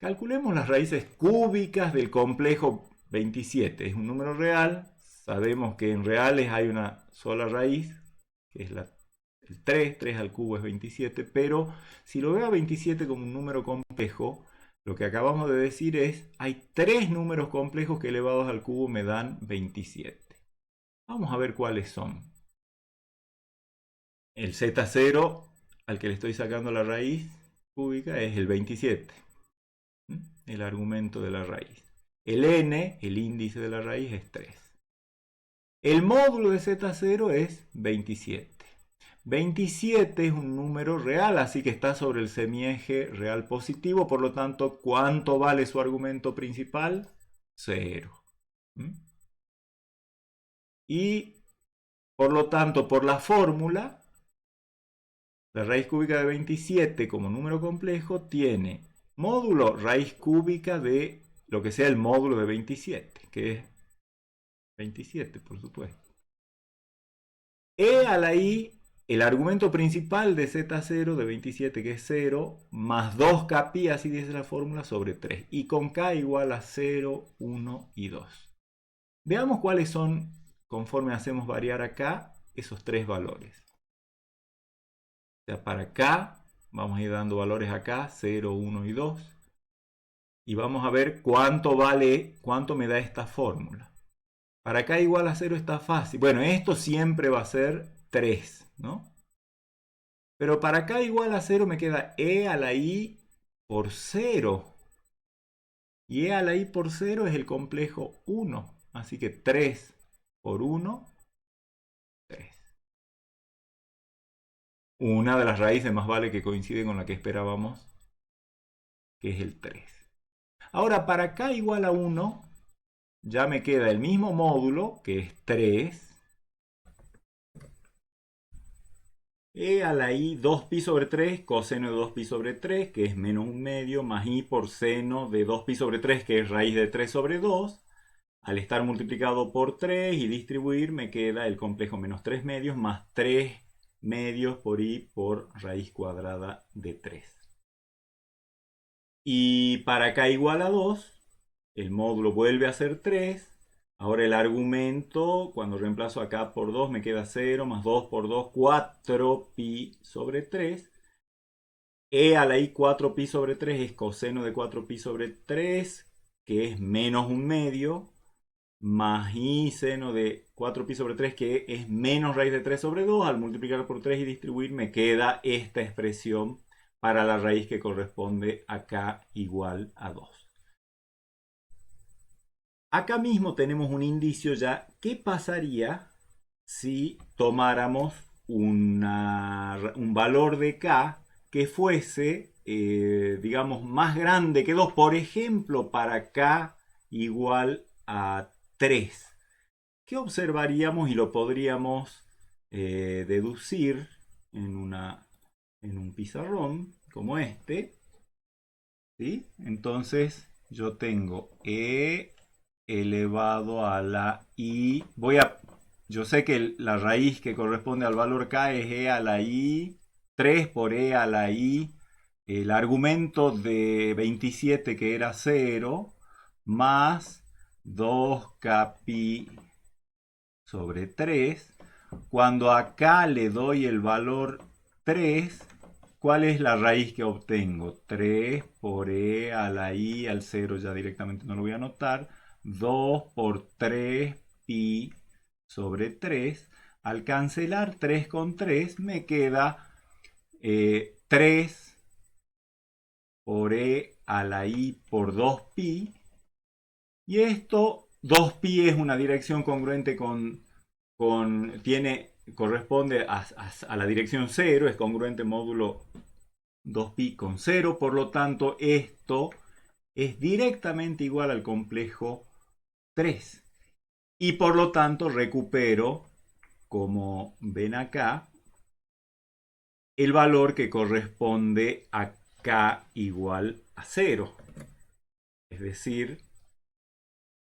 Calculemos las raíces cúbicas del complejo 27. Es un número real. Sabemos que en reales hay una sola raíz, que es el 3. 3 al cubo es 27. Pero si lo veo a 27 como un número complejo, lo que acabamos de decir es, hay 3 números complejos que elevados al cubo me dan 27. Vamos a ver cuáles son. El z0 al que le estoy sacando la raíz cúbica es el 27. El argumento de la raíz. El n, el índice de la raíz, es 3. El módulo de z0 es 27. 27 es un número real, así que está sobre el semieje real positivo. Por lo tanto, ¿cuánto vale su argumento principal? 0. Y, por lo tanto, por la fórmula, la raíz cúbica de 27 como número complejo tiene módulo raíz cúbica de lo que sea el módulo de 27, que es 27, por supuesto. E a la i, el argumento principal de z0 de 27, que es 0, más 2kπ, así dice la fórmula, sobre 3. Y con k igual a 0, 1 y 2. Veamos cuáles son, conforme hacemos variar acá, esos 3 valores. O sea, para k, vamos a ir dando valores acá, 0, 1 y 2. Y vamos a ver cuánto vale, cuánto me da esta fórmula. Para k igual a 0 está fácil. Bueno, esto siempre va a ser 3, ¿no? Pero para k igual a 0 me queda e a la i por 0. Y e a la i por 0 es el complejo 1. Así que 3 por 1, 3. Una de las raíces más vale que coincide con la que esperábamos, que es el 3. Ahora, para k igual a 1, ya me queda el mismo módulo, que es 3. E a la i 2pi sobre 3, coseno de 2pi sobre 3, que es menos 1 medio, más i por seno de 2pi sobre 3, que es raíz de 3 sobre 2. Al estar multiplicado por 3 y distribuir, me queda el complejo menos 3 medios más 3 medios por i por raíz cuadrada de 3. Y para k igual a 2, el módulo vuelve a ser 3. Ahora el argumento, cuando reemplazo acá por 2, me queda 0, más 2 por 2, 4pi sobre 3. E a la i 4pi sobre 3 es coseno de 4pi sobre 3, que es menos 1 medio, más i seno de 4pi sobre 3, que es menos raíz de 3 sobre 2. Al multiplicar por 3 y distribuir, me queda esta expresión para la raíz que corresponde a k igual a 2. Acá mismo tenemos un indicio ya. ¿Qué pasaría si tomáramos un valor de k que fuese, digamos, más grande que 2? Por ejemplo, para k igual a 3. ¿Qué observaríamos y lo podríamos deducir en un pizarrón como este? ¿Sí? Entonces yo tengo e elevado a la i. Yo sé que la raíz que corresponde al valor k es e a la i, 3 por e a la i, el argumento de 27 que era 0, más 2kπ sobre 3. Cuando acá le doy el valor 3, ¿cuál es la raíz que obtengo? 3 por e a la i al 0, ya directamente no lo voy a anotar. 2 por 3 pi sobre 3. Al cancelar 3 con 3 me queda 3 por e a la i por 2pi. Y esto, 2pi es una dirección congruente corresponde a la dirección 0, es congruente módulo 2pi con 0, por lo tanto esto es directamente igual al complejo 3. Y por lo tanto recupero, como ven acá, el valor que corresponde a k igual a 0. Es decir,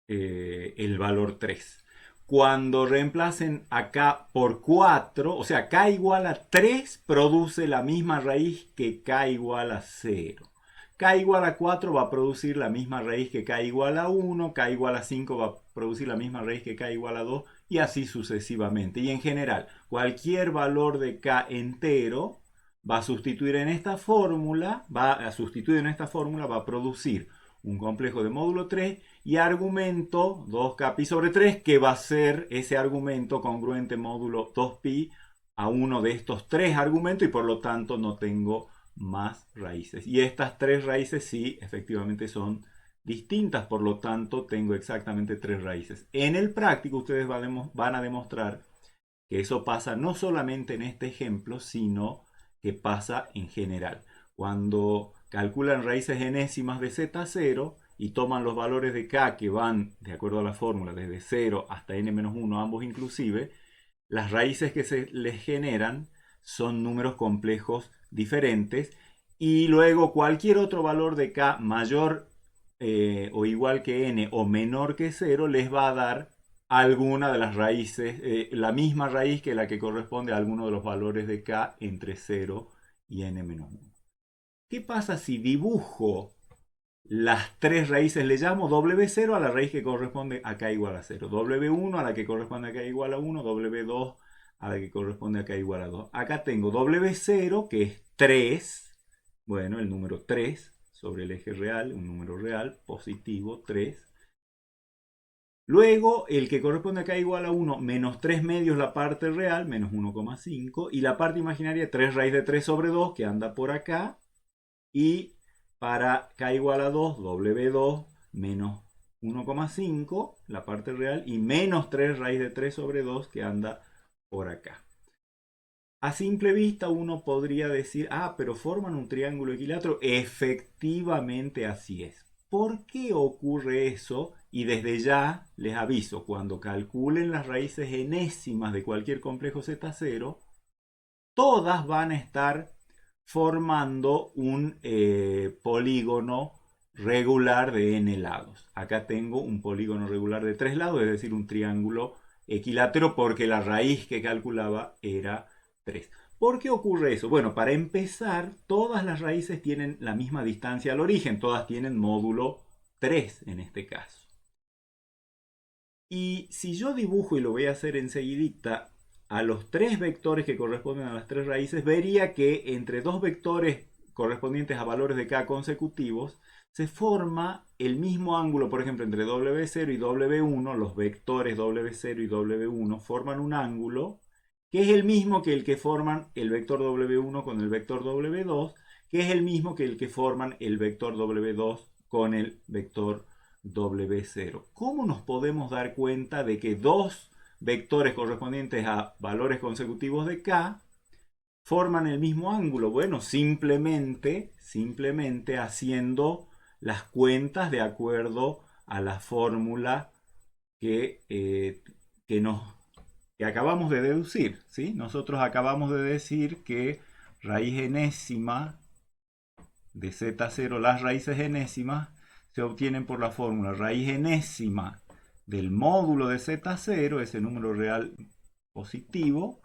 el valor 3. Cuando reemplacen acá por 4, o sea, k igual a 3 produce la misma raíz que k igual a 0. K igual a 4 va a producir la misma raíz que K igual a 1, K igual a 5 va a producir la misma raíz que K igual a 2 y así sucesivamente. Y en general, cualquier valor de K entero va a sustituir en esta fórmula, va a producir un complejo de módulo 3 y argumento 2kpi sobre 3, que va a ser ese argumento congruente módulo 2pi a uno de estos tres argumentos y por lo tanto no tengo más raíces. Y estas tres raíces sí, efectivamente son distintas, por lo tanto tengo exactamente tres raíces. En el práctico ustedes van a demostrar que eso pasa no solamente en este ejemplo, sino que pasa en general. Cuando calculan raíces enésimas de z0 y toman los valores de k que van, de acuerdo a la fórmula, desde 0 hasta n-1, ambos inclusive, las raíces que se les generan son números complejos diferentes y luego cualquier otro valor de k mayor o igual que n o menor que 0 les va a dar alguna de las raíces, la misma raíz que la que corresponde a alguno de los valores de k entre 0 y n-1. ¿Qué pasa si dibujo las tres raíces? Le llamo W0 a la raíz que corresponde a k igual a 0, W1 a la que corresponde a k igual a 1, W2 a la que corresponde a k igual a 2. Acá tengo W0, que es 3, bueno, el número 3 sobre el eje real, un número real, positivo, 3. Luego, el que corresponde a k igual a 1, menos 3 medios la parte real, menos 1,5. Y la parte imaginaria, 3 raíz de 3 sobre 2, que anda por acá. Y para k igual a 2, W2 menos 1,5, la parte real, y menos 3 raíz de 3 sobre 2, que anda por acá. A simple vista uno podría decir, pero forman un triángulo equilátero. Efectivamente así es. ¿Por qué ocurre eso? Y desde ya les aviso, cuando calculen las raíces enésimas de cualquier complejo Z0, todas van a estar formando un polígono regular de n lados. Acá tengo un polígono regular de 3 lados, es decir, un triángulo equilátero, porque la raíz que calculaba era 3. ¿Por qué ocurre eso? Bueno, para empezar, todas las raíces tienen la misma distancia al origen, todas tienen módulo 3 en este caso. Y si yo dibujo, y lo voy a hacer enseguidita, a los tres vectores que corresponden a las tres raíces, vería que entre dos vectores correspondientes a valores de k consecutivos, se forma el mismo ángulo, por ejemplo, entre W0 y W1, los vectores W0 y W1 forman un ángulo que es el mismo que el que forman el vector W1 con el vector W2, que es el mismo que el que forman el vector W2 con el vector W0. ¿Cómo nos podemos dar cuenta de que dos vectores correspondientes a valores consecutivos de k forman el mismo ángulo? Bueno, simplemente haciendo las cuentas de acuerdo a la fórmula que acabamos de deducir, ¿sí? Nosotros acabamos de decir que raíz enésima de z0, las raíces enésimas, se obtienen por la fórmula raíz enésima del módulo de z0, ese número real positivo,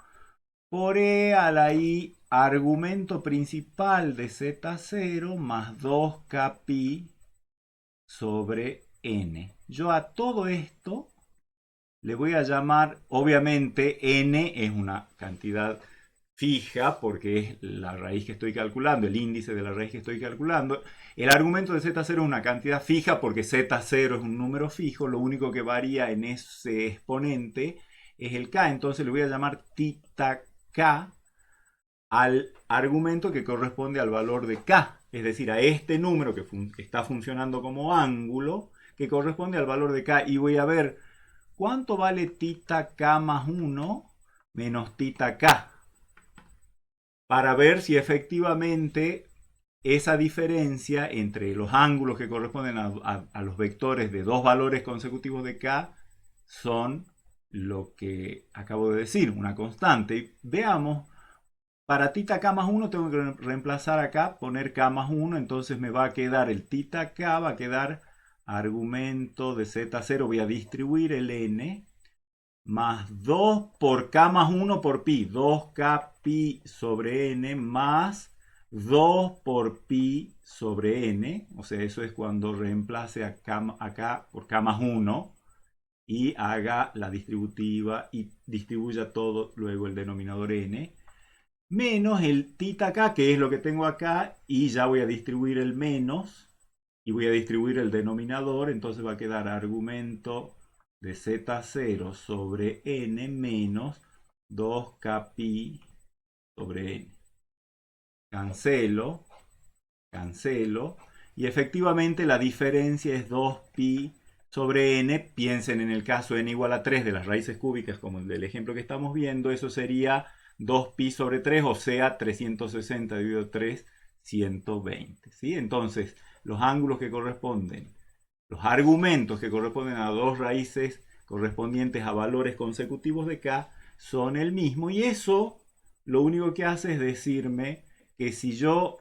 por e a la i argumento principal de z0 más 2kpi sobre n. Yo a todo esto le voy a llamar, obviamente n es una cantidad fija porque es la raíz que estoy calculando, el índice de la raíz que estoy calculando. El argumento de z0 es una cantidad fija porque z0 es un número fijo, lo único que varía en ese exponente es el k, entonces le voy a llamar tita k al argumento que corresponde al valor de k, es decir, a este número que está funcionando como ángulo, que corresponde al valor de k, y voy a ver cuánto vale tita k más 1 menos tita k, para ver si efectivamente esa diferencia entre los ángulos que corresponden a los vectores de dos valores consecutivos de k son lo que acabo de decir, una constante. Veamos, para tita k más 1 tengo que reemplazar acá, poner k más 1, entonces me va a quedar el tita k, va a quedar argumento de z0, voy a distribuir el n, más 2 por k más 1 por pi, 2k pi sobre n más 2 por pi sobre n, o sea, eso es cuando reemplace acá por k más 1 y haga la distributiva y distribuya todo luego el denominador n, menos el tita k, que es lo que tengo acá, y ya voy a distribuir el menos y voy a distribuir el denominador, entonces va a quedar argumento de z0 sobre n menos 2k pi sobre n. Cancelo, cancelo, y efectivamente la diferencia es 2pi sobre n. Piensen en el caso n igual a 3 de las raíces cúbicas, como el del ejemplo que estamos viendo, eso sería 2pi sobre 3, o sea, 360 dividido 3, 120. ¿Sí? Entonces, los ángulos que corresponden, los argumentos que corresponden a dos raíces correspondientes a valores consecutivos de k son el mismo, y eso lo único que hace es decirme que si yo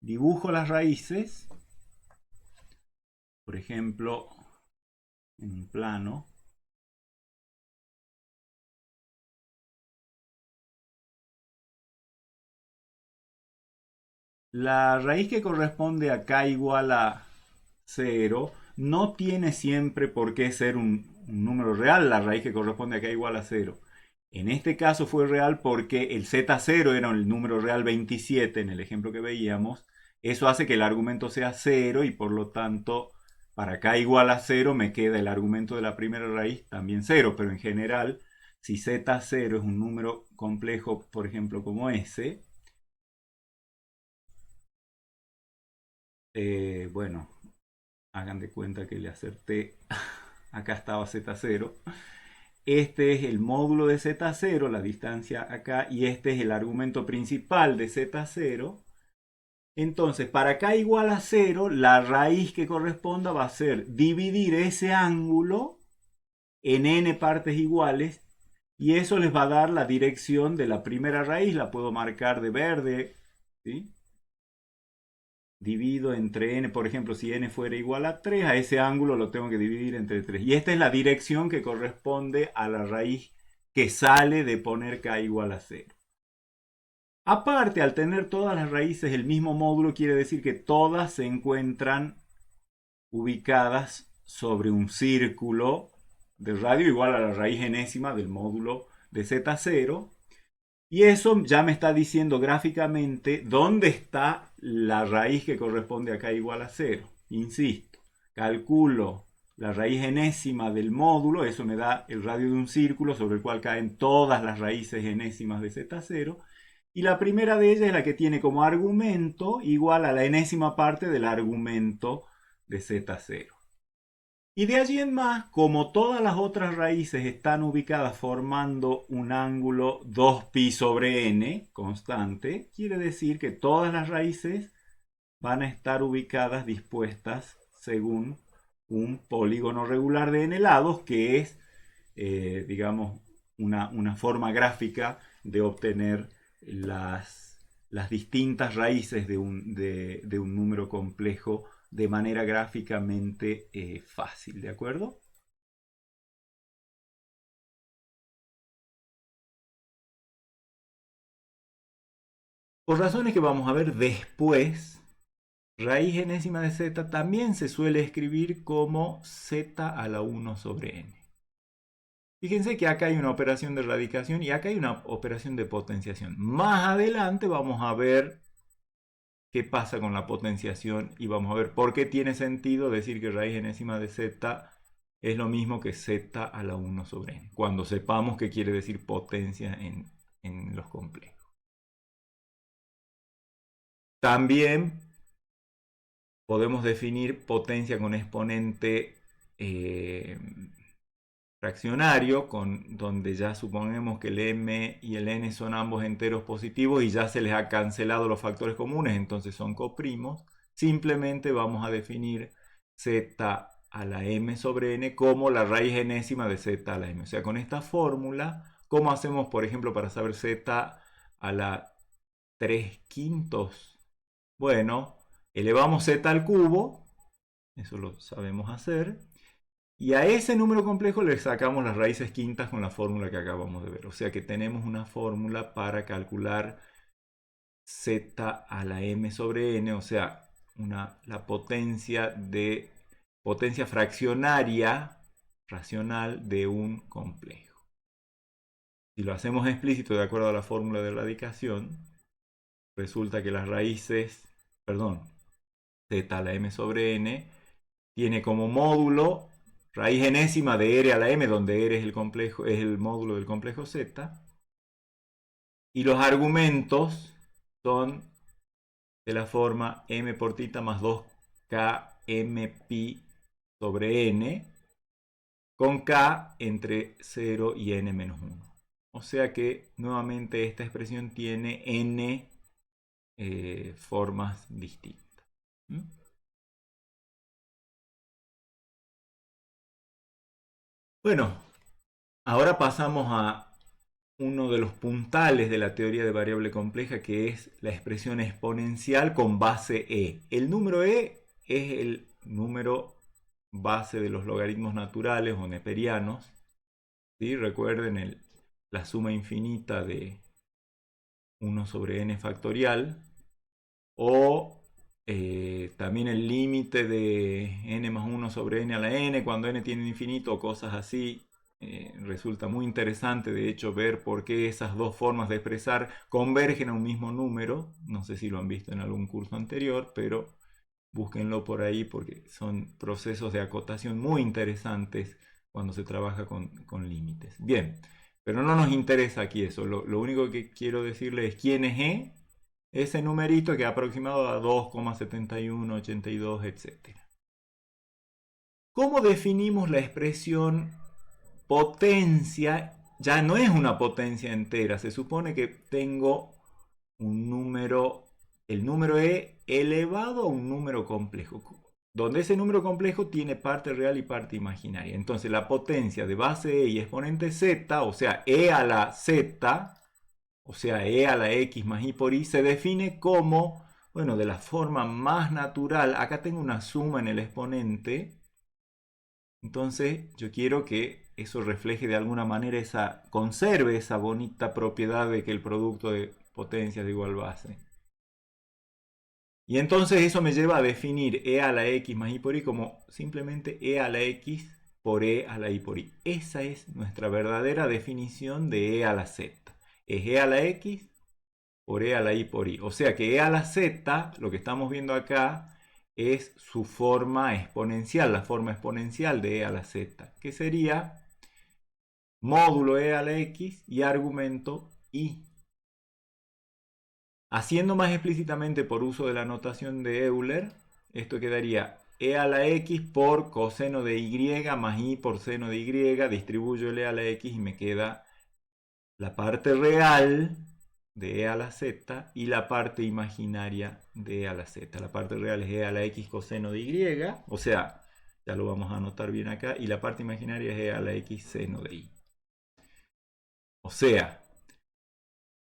dibujo las raíces, por ejemplo, en un plano, la raíz que corresponde a k igual a 0 no tiene siempre por qué ser un número real, la raíz que corresponde a k igual a 0. En este caso fue real porque el z0 era el número real 27 en el ejemplo que veíamos. Eso hace que el argumento sea 0 y por lo tanto para k igual a 0 me queda el argumento de la primera raíz también 0. Pero en general, si z0 es un número complejo, por ejemplo como ese, bueno, hagan de cuenta que le acerté. Acá estaba z0. Este es el módulo de z0, la distancia acá, y este es el argumento principal de z0. Entonces, para k igual a 0, la raíz que corresponda va a ser dividir ese ángulo en n partes iguales, y eso les va a dar la dirección de la primera raíz. La puedo marcar de verde, ¿sí? Divido entre n, por ejemplo, si n fuera igual a 3, a ese ángulo lo tengo que dividir entre 3. Y esta es la dirección que corresponde a la raíz que sale de poner k igual a 0. Aparte, al tener todas las raíces el mismo módulo, quiere decir que todas se encuentran ubicadas sobre un círculo de radio igual a la raíz enésima del módulo de z0. Y eso ya me está diciendo gráficamente dónde está la raíz que corresponde a k igual a 0. Insisto, calculo la raíz enésima del módulo, eso me da el radio de un círculo sobre el cual caen todas las raíces enésimas de z0. Y la primera de ellas es la que tiene como argumento igual a la enésima parte del argumento de z0. Y de allí en más, como todas las otras raíces están ubicadas formando un ángulo 2pi sobre n constante, quiere decir que todas las raíces van a estar ubicadas dispuestas según un polígono regular de n lados, que es, digamos, una forma gráfica de obtener las distintas raíces de un número complejo de manera gráficamente fácil, ¿de acuerdo? Por razones que vamos a ver después, raíz enésima de z también se suele escribir como z a la 1 sobre n. Fíjense que acá hay una operación de radicación y acá hay una operación de potenciación. Más adelante vamos a ver qué pasa con la potenciación y vamos a ver por qué tiene sentido decir que raíz enésima de z es lo mismo que z a la 1 sobre n, cuando sepamos qué quiere decir potencia en los complejos. También podemos definir potencia con exponente fraccionario, donde ya suponemos que el m y el n son ambos enteros positivos y ya se les ha cancelado los factores comunes, entonces son coprimos. Simplemente vamos a definir z a la m sobre n como la raíz enésima de z a la m. O sea, con esta fórmula, ¿cómo hacemos, por ejemplo, para saber z a la 3/5? Bueno, elevamos z al cubo, eso lo sabemos hacer, y a ese número complejo le sacamos las raíces quintas con la fórmula que acabamos de ver. O sea que tenemos una fórmula para calcular z a la m sobre n, o sea, la potencia fraccionaria racional de un complejo. Si lo hacemos explícito de acuerdo a la fórmula de radicación, resulta que las raíces, z a la m sobre n, tiene como módulo raíz enésima de r a la m, donde r es el módulo del complejo z, y los argumentos son de la forma m por tita más 2k pi sobre n, con k entre 0 y n menos 1. O sea que nuevamente esta expresión tiene n formas distintas. Bueno, ahora pasamos a uno de los puntales de la teoría de variable compleja, que es la expresión exponencial con base e. El número e es el número base de los logaritmos naturales o neperianos. ¿Sí? Recuerden la suma infinita de 1 sobre n factorial, o también el límite de n más 1 sobre n a la n cuando n tiene infinito, o cosas así. Resulta muy interesante, de hecho, ver por qué esas dos formas de expresar convergen a un mismo número. No sé si lo han visto en algún curso anterior, pero búsquenlo por ahí porque son procesos de acotación muy interesantes cuando se trabaja con límites. Bien, pero no nos interesa aquí eso. Lo único que quiero decirles es quién es E, ese numerito que ha aproximado a 2,7182, etc. ¿Cómo definimos la expresión potencia? Ya no es una potencia entera. Se supone que tengo un número, el número e elevado a un número complejo, donde ese número complejo tiene parte real y parte imaginaria. Entonces la potencia de base e y exponente z, o sea, e a la z, o sea, e a la x más i por i, se define como, bueno, de la forma más natural. Acá tengo una suma en el exponente. Entonces yo quiero que eso refleje de alguna manera, conserve esa bonita propiedad de que el producto de potencias de igual base. Y entonces eso me lleva a definir e a la x más i por i como simplemente e a la x por e a la i por i. Esa es nuestra verdadera definición de e a la z. Es e a la x por e a la i por i. O sea que e a la z, lo que estamos viendo acá, es su forma exponencial, la forma exponencial de e a la z, que sería módulo e a la x y argumento i. Haciendo más explícitamente por uso de la notación de Euler, esto quedaría e a la x por coseno de y más i por seno de y, distribuyo el e a la x y me queda la parte real de e a la z y la parte imaginaria de e a la z. La parte real es e a la x coseno de y, o sea, ya lo vamos a anotar bien acá, y la parte imaginaria es e a la x seno de y. O sea,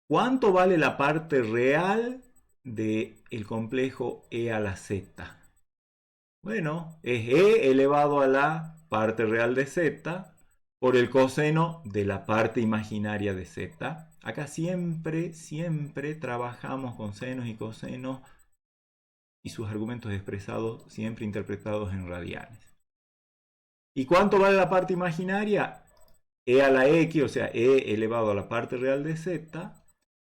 ¿cuánto vale la parte real del complejo e a la z? Bueno, es e elevado a la parte real de z por el coseno de la parte imaginaria de z. Acá siempre trabajamos con senos y cosenos y sus argumentos expresados siempre interpretados en radianes. ¿Y cuánto vale la parte imaginaria? E a la x, o sea, e elevado a la parte real de z,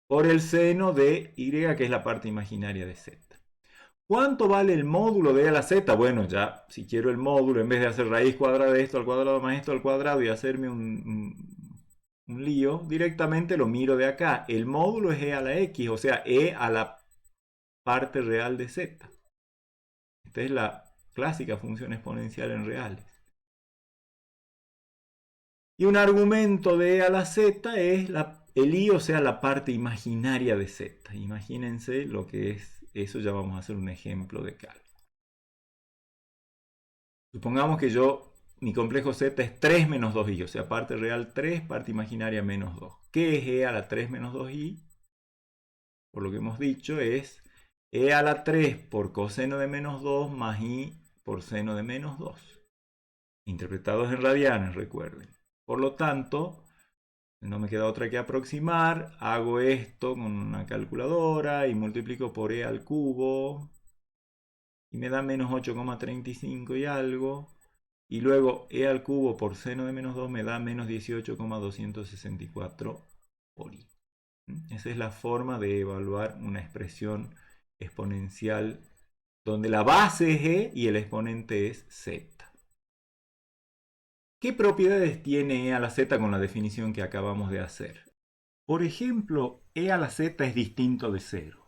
por el seno de y, que es la parte imaginaria de z. ¿Cuánto vale el módulo de e a la z? Bueno, ya si quiero el módulo, en vez de hacer raíz cuadrada de esto al cuadrado más esto al cuadrado y hacerme un lío, directamente lo miro de acá. El módulo es e a la x, o sea, e a la parte real de z. Esta es la clásica función exponencial en reales. Y un argumento de e a la z es el i, o sea, la parte imaginaria de z. Imagínense lo que es eso, ya vamos a hacer un ejemplo de cálculo. Supongamos que mi complejo z es 3 menos 2i, o sea, parte real 3, parte imaginaria menos 2. ¿Qué es e a la 3 menos 2i? Por lo que hemos dicho, es e a la 3 por coseno de menos 2 más i por seno de menos 2. Interpretados en radianes, recuerden. Por lo tanto, no me queda otra que aproximar. Hago esto con una calculadora y multiplico por e al cubo. Y me da menos 8,35 y algo. Y luego e al cubo por seno de menos 2 me da menos 18,264 por i. Esa es la forma de evaluar una expresión exponencial donde la base es e y el exponente es z. ¿Qué propiedades tiene e a la z con la definición que acabamos de hacer? Por ejemplo, e a la z es distinto de 0.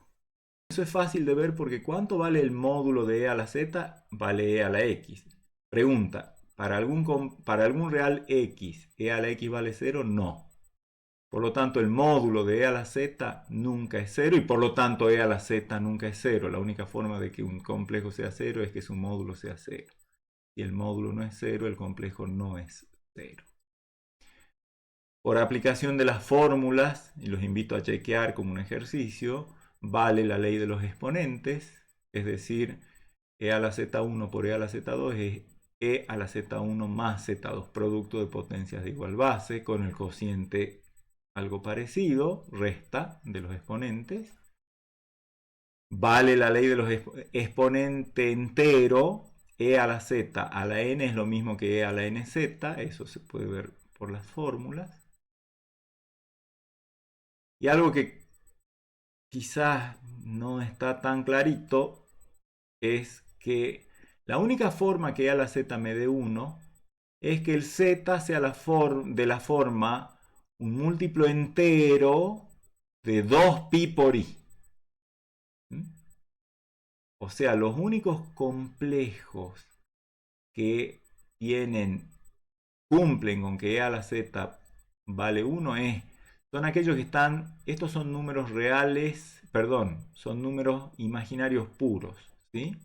Eso es fácil de ver porque ¿cuánto vale el módulo de e a la z? Vale e a la x. Pregunta, ¿para algún real x, e a la x vale 0? No. Por lo tanto, el módulo de e a la z nunca es 0 y por lo tanto e a la z nunca es 0. La única forma de que un complejo sea 0 es que su módulo sea 0. Si el módulo no es 0, el complejo no es 0. Por aplicación de las fórmulas, y los invito a chequear como un ejercicio, vale la ley de los exponentes, es decir, e a la z1 por e a la z2 es e a la z1 más z2, producto de potencias de igual base, con el cociente algo parecido, resta de los exponentes. Vale la ley de los exponente entero, e a la z a la n es lo mismo que e a la nz, eso se puede ver por las fórmulas. Y algo que quizás no está tan clarito es que la única forma que e a la z me dé 1 es que el z sea de la forma un múltiplo entero de 2pi por i. O sea, los únicos complejos que cumplen con que e a la z vale 1 son aquellos que están, estos son números reales, perdón, son números imaginarios puros, ¿sí?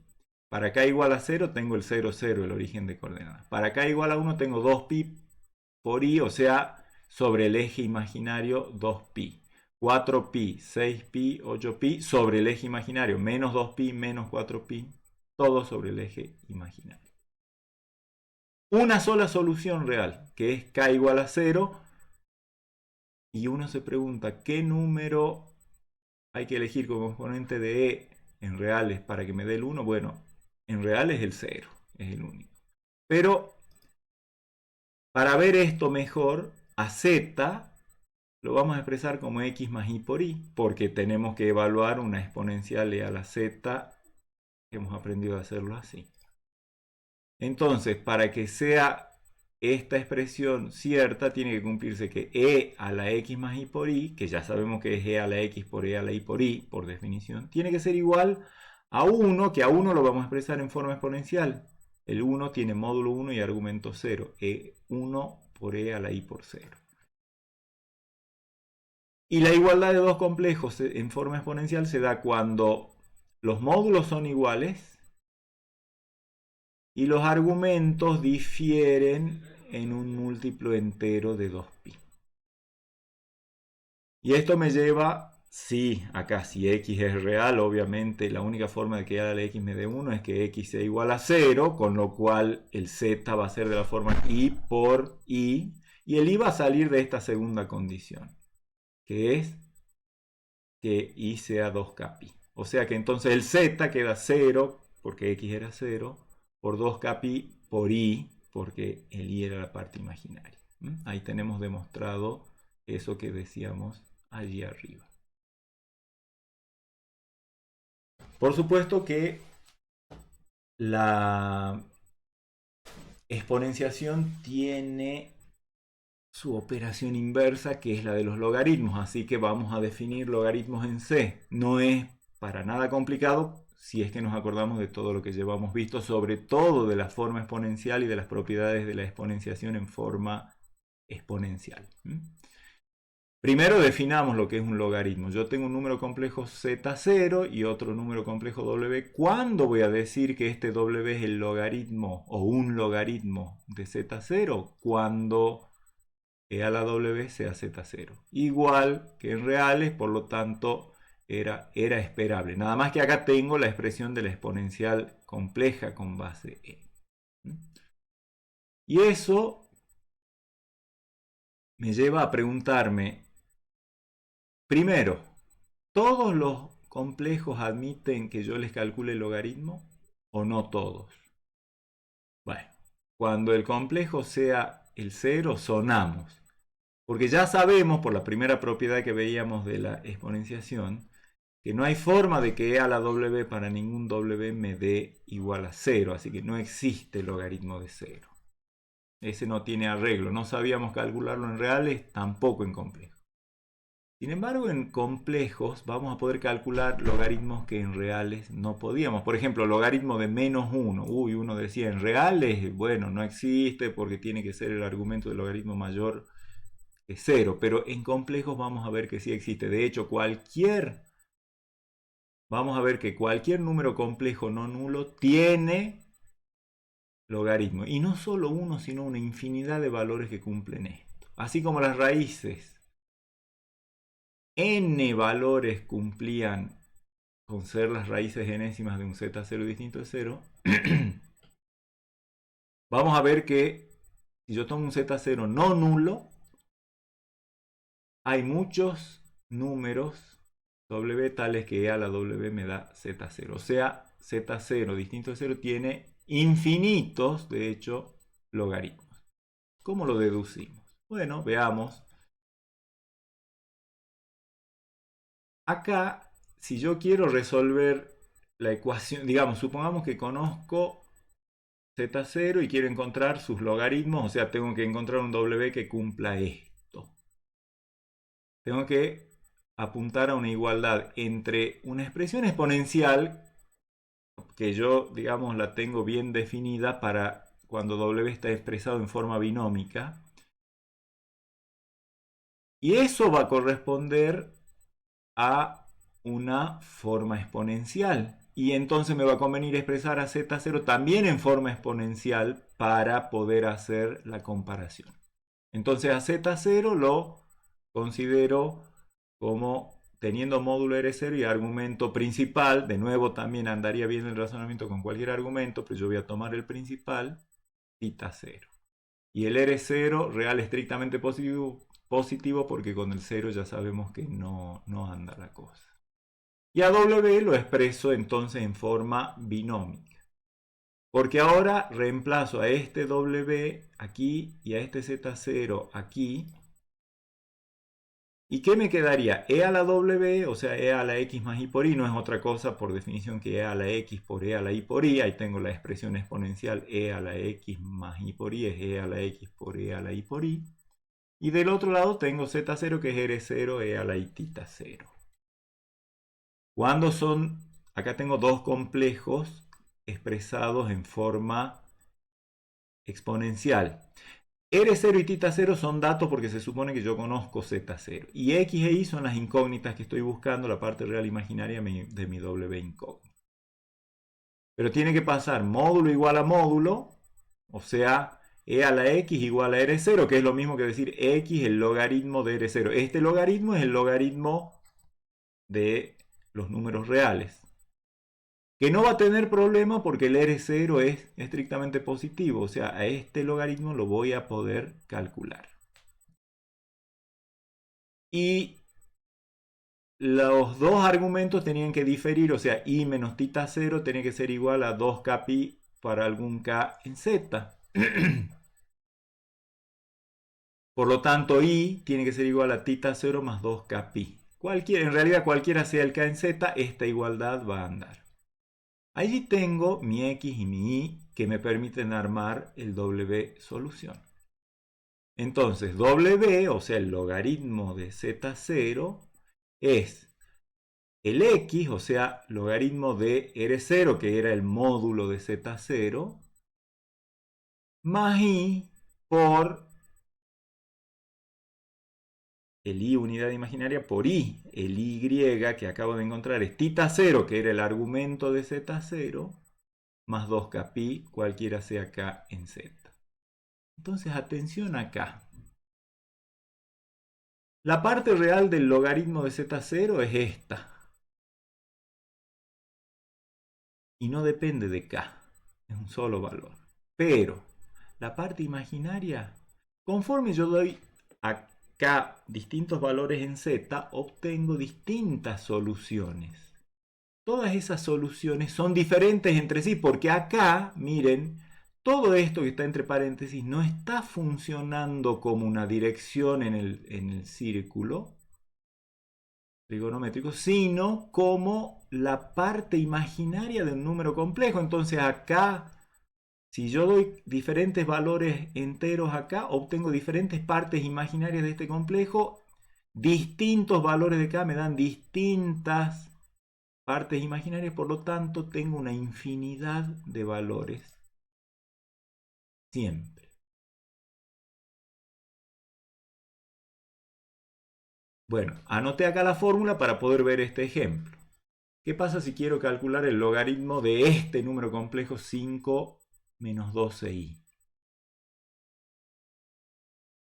Para k igual a 0 tengo el 0, 0, el origen de coordenadas. Para k igual a 1 tengo 2pi por i, o sea, sobre el eje imaginario 2pi. 4pi, 6pi, 8pi sobre el eje imaginario, menos 2pi, menos 4pi, todo sobre el eje imaginario. Una sola solución real, que es k igual a 0, y uno se pregunta, ¿qué número hay que elegir como exponente de e en reales para que me dé el 1? Bueno, en reales el 0, es el único. Pero, para ver esto mejor, a z lo vamos a expresar como x más i por i, porque tenemos que evaluar una exponencial e a la z. Hemos aprendido a hacerlo así. Entonces, para que sea esta expresión cierta, tiene que cumplirse que e a la x más i por i, que ya sabemos que es e a la x por e a la i por i, por definición, tiene que ser igual a 1, que a 1 lo vamos a expresar en forma exponencial. El 1 tiene módulo 1 y argumento 0, e1 por e a la i por 0. Y la igualdad de dos complejos en forma exponencial se da cuando los módulos son iguales y los argumentos difieren en un múltiplo entero de 2pi. Y esto me lleva, sí, acá si x es real, obviamente la única forma de que a la x me dé 1 es que x sea igual a 0, con lo cual el z va a ser de la forma i por i, y el i va a salir de esta segunda condición, que es que i sea 2kpi. O sea que entonces el z queda 0, porque x era 0, por 2kpi por i, porque el i era la parte imaginaria. Ahí tenemos demostrado eso que decíamos allí arriba. Por supuesto que la exponenciación tiene su operación inversa, que es la de los logaritmos, así que vamos a definir logaritmos en C. No es para nada complicado si es que nos acordamos de todo lo que llevamos visto, sobre todo de la forma exponencial y de las propiedades de la exponenciación en forma exponencial. Primero definamos lo que es un logaritmo. Yo tengo un número complejo z0 y otro número complejo w. ¿Cuándo voy a decir que este w es el logaritmo o un logaritmo de z0? Cuando e a la w sea z0. Igual que en reales, por lo tanto era esperable. Nada más que acá tengo la expresión de la exponencial compleja con base e. Y eso me lleva a preguntarme, primero, ¿todos los complejos admiten que yo les calcule el logaritmo o no todos? Bueno, cuando el complejo sea el 0, sonamos. Porque ya sabemos, por la primera propiedad que veíamos de la exponenciación, que no hay forma de que e a la w para ningún w me dé igual a 0. Así que no existe logaritmo de 0. Ese no tiene arreglo. No sabíamos calcularlo en reales, tampoco en complejos. Sin embargo, en complejos vamos a poder calcular logaritmos que en reales no podíamos. Por ejemplo, logaritmo de menos 1. Uy, uno decía, en reales, bueno, no existe porque tiene que ser el argumento del logaritmo mayor que 0. Pero en complejos vamos a ver que sí existe. De hecho, vamos a ver que cualquier número complejo no nulo tiene logaritmo. Y no solo uno, sino una infinidad de valores que cumplen esto. Así como las raíces. N valores cumplían con ser las raíces enésimas de un z0 distinto de 0. Vamos a ver que si yo tomo un z0 no nulo, hay muchos números w tales que e a la w me da z0. O sea, z0 distinto de 0 tiene infinitos, de hecho, logaritmos. ¿Cómo lo deducimos? Bueno, veamos. Acá, si yo quiero resolver la ecuación, digamos, supongamos que conozco z0 y quiero encontrar sus logaritmos, o sea, tengo que encontrar un w que cumpla esto. Tengo que apuntar a una igualdad entre una expresión exponencial, que yo, digamos, la tengo bien definida para cuando w está expresado en forma binómica, y eso va a corresponder a una forma exponencial. Y entonces me va a convenir expresar a z0 también en forma exponencial para poder hacer la comparación. Entonces a z0 lo considero como teniendo módulo R0 y argumento principal. De nuevo también andaría bien el razonamiento con cualquier argumento, pero yo voy a tomar el principal, θ 0. Y el R0 real estrictamente positivo porque con el 0 ya sabemos que no anda la cosa. Y a W lo expreso entonces en forma binómica. Porque ahora reemplazo a este W aquí y a este Z0 aquí. ¿Y qué me quedaría? E a la W, o sea, E a la X más I por I, no es otra cosa por definición que E a la X por E a la I por I. Ahí tengo la expresión exponencial E a la X más I por I, es E a la X por E a la I por I. Y del otro lado tengo Z0 que es R0 E a la I θ 0. Cuando son, acá tengo dos complejos expresados en forma exponencial. R0 y θ 0 son datos porque se supone que yo conozco Z0. Y X e Y son las incógnitas que estoy buscando, la parte real imaginaria de mi W incógnita. Pero tiene que pasar módulo igual a módulo, o sea, E a la X igual a R0, que es lo mismo que decir X el logaritmo de R0. Este logaritmo es el logaritmo de los números reales. Que no va a tener problema porque el R0 es estrictamente positivo. O sea, a este logaritmo lo voy a poder calcular. Y los dos argumentos tenían que diferir. O sea, I menos θ 0 tenía que ser igual a 2kπ para algún k en z. Por lo tanto, I tiene que ser igual a θ 0 más 2kπ. En realidad, cualquiera sea el k en z, esta igualdad va a andar. Allí tengo mi X y mi Y que me permiten armar el W solución. Entonces, W, o sea, el logaritmo de Z0, es el X, o sea, logaritmo de R0, que era el módulo de Z0, más I por el I unidad imaginaria por I. El Y que acabo de encontrar es θ 0, que era el argumento de Z0, más 2kπ, cualquiera sea k en z. Entonces, atención acá. La parte real del logaritmo de z0 es esta. Y no depende de k. Es un solo valor. Pero la parte imaginaria, conforme yo doy a k distintos valores en z, obtengo distintas soluciones. Todas esas soluciones son diferentes entre sí, porque acá, miren, todo esto que está entre paréntesis no está funcionando como una dirección en el círculo trigonométrico, sino como la parte imaginaria de un número complejo. Entonces acá, si yo doy diferentes valores enteros acá, obtengo diferentes partes imaginarias de este complejo. Distintos valores de acá me dan distintas partes imaginarias, por lo tanto tengo una infinidad de valores siempre. Bueno, anoté acá la fórmula para poder ver este ejemplo. ¿Qué pasa si quiero calcular el logaritmo de este número complejo 5 menos 12i?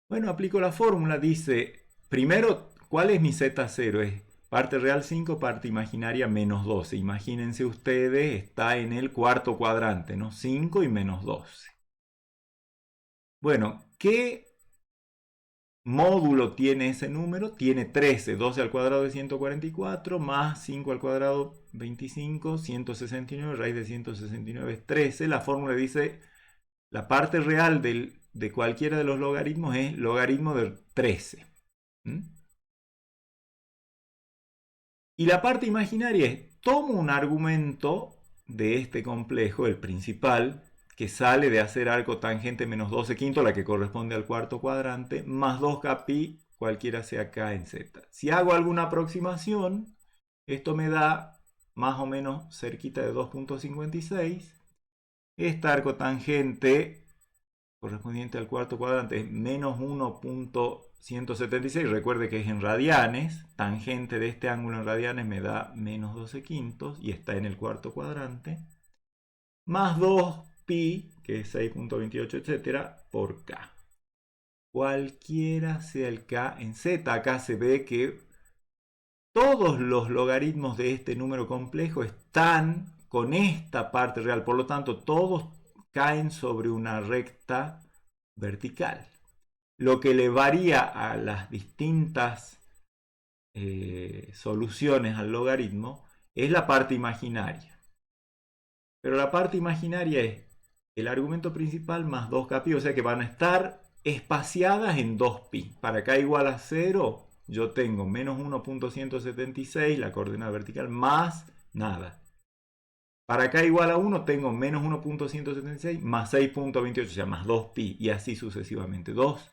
Bueno, aplico la fórmula, dice, primero, ¿cuál es mi z0? Es parte real 5, parte imaginaria menos 12. Imagínense ustedes, está en el cuarto cuadrante, ¿no? 5 y menos 12. Bueno, ¿qué módulo tiene ese número? Tiene 13, 12 al cuadrado de 144, más 5 al cuadrado 25, 169, raíz de 169 es 13. La fórmula dice, la parte real de cualquiera de los logaritmos es logaritmo de 13. Y la parte imaginaria es, tomo un argumento de este complejo, el principal, que sale de hacer arco tangente menos 12 quinto, la que corresponde al cuarto cuadrante, más 2kpi, cualquiera sea k en z. Si hago alguna aproximación, esto me da más o menos cerquita de 2.56. Este arco tangente correspondiente al cuarto cuadrante es menos 1.176. Recuerde que es en radianes. Tangente de este ángulo en radianes me da menos 12 quintos y está en el cuarto cuadrante. Más 2pi, que es 6.28, etcétera, por k. Cualquiera sea el k en z. Acá se ve que todos los logaritmos de este número complejo están con esta parte real. Por lo tanto, todos caen sobre una recta vertical. Lo que le varía a las distintas soluciones al logaritmo es la parte imaginaria. Pero la parte imaginaria es el argumento principal más 2kpi, o sea que van a estar espaciadas en 2pi. Para k igual a 0, yo tengo menos 1.176, la coordenada vertical, más nada. Para k igual a 1 tengo menos 1.176 más 6.28, o sea, más 2pi, y así sucesivamente. Dos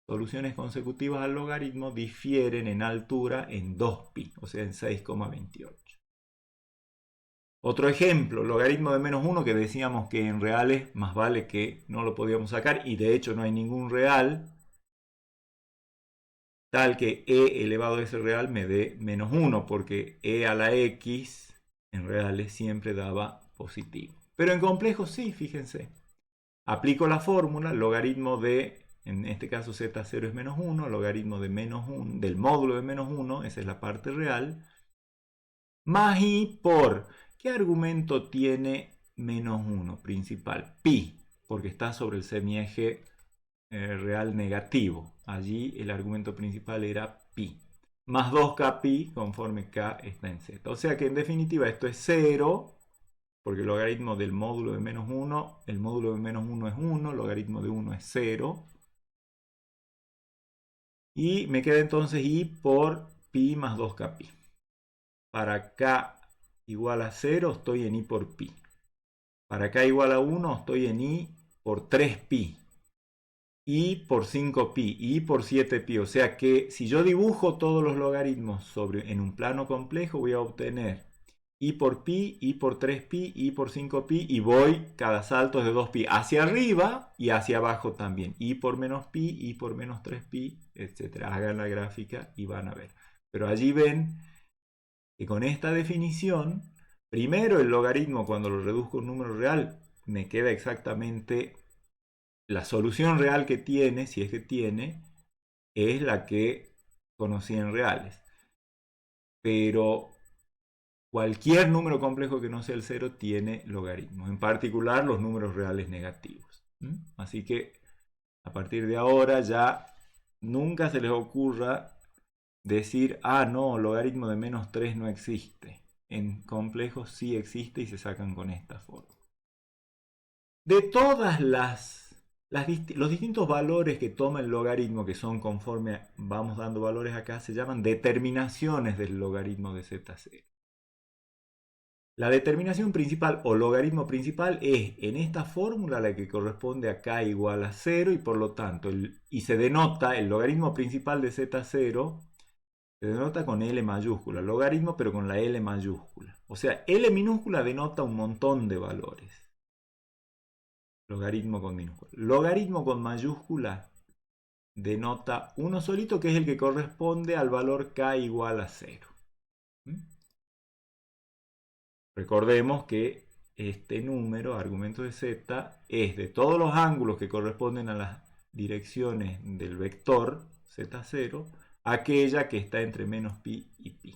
soluciones consecutivas al logaritmo difieren en altura en 2pi, o sea, en 6,28. Otro ejemplo, logaritmo de menos 1, que decíamos que en reales más vale que no lo podíamos sacar, y de hecho no hay ningún real, tal que e elevado a ese real me dé menos 1, porque e a la x en reales siempre daba positivo. Pero en complejos sí, fíjense. Aplico la fórmula, logaritmo de, en este caso z0 es menos 1, logaritmo de menos 1, del módulo de menos 1, esa es la parte real, más i por, ¿qué argumento tiene menos 1 principal? Pi, porque está sobre el semieje real negativo. Allí el argumento principal era pi. Más 2kpi conforme k está en z. O sea que en definitiva esto es 0, porque el logaritmo del módulo de menos 1, el módulo de menos 1 es 1, el logaritmo de 1 es 0. Y me queda entonces i por pi más 2kpi. Para k igual a 0 estoy en i por pi. Para k igual a 1 estoy en i por 3pi. I por 5pi, I por 7pi. O sea que si yo dibujo todos los logaritmos en un plano complejo, voy a obtener I por pi, I por 3pi, I por 5pi, y voy cada salto de 2pi hacia arriba y hacia abajo también. I por menos pi, I por menos 3pi, etc. Hagan la gráfica y van a ver. Pero allí ven que con esta definición, primero el logaritmo cuando lo reduzco a un número real, me queda exactamente la solución real que tiene, si es que tiene, es la que conocí en reales. Pero cualquier número complejo que no sea el 0 tiene logaritmos, en particular los números reales negativos. Así que a partir de ahora ya nunca se les ocurra decir, ah, no, logaritmo de menos 3 no existe. En complejos sí existe y se sacan con esta forma. De todas los distintos valores que toma el logaritmo, que son conforme vamos dando valores acá, se llaman determinaciones del logaritmo de z0. La determinación principal o logaritmo principal es en esta fórmula la que corresponde a k igual a 0 y por lo tanto, y se denota el logaritmo principal de z0, se denota con L mayúscula, logaritmo pero con la L mayúscula. O sea, L minúscula denota un montón de valores. Logaritmo con minúscula. Logaritmo con mayúscula denota uno solito que es el que corresponde al valor k igual a 0. Recordemos que este número, argumento de z, es de todos los ángulos que corresponden a las direcciones del vector z0, aquella que está entre menos pi y pi.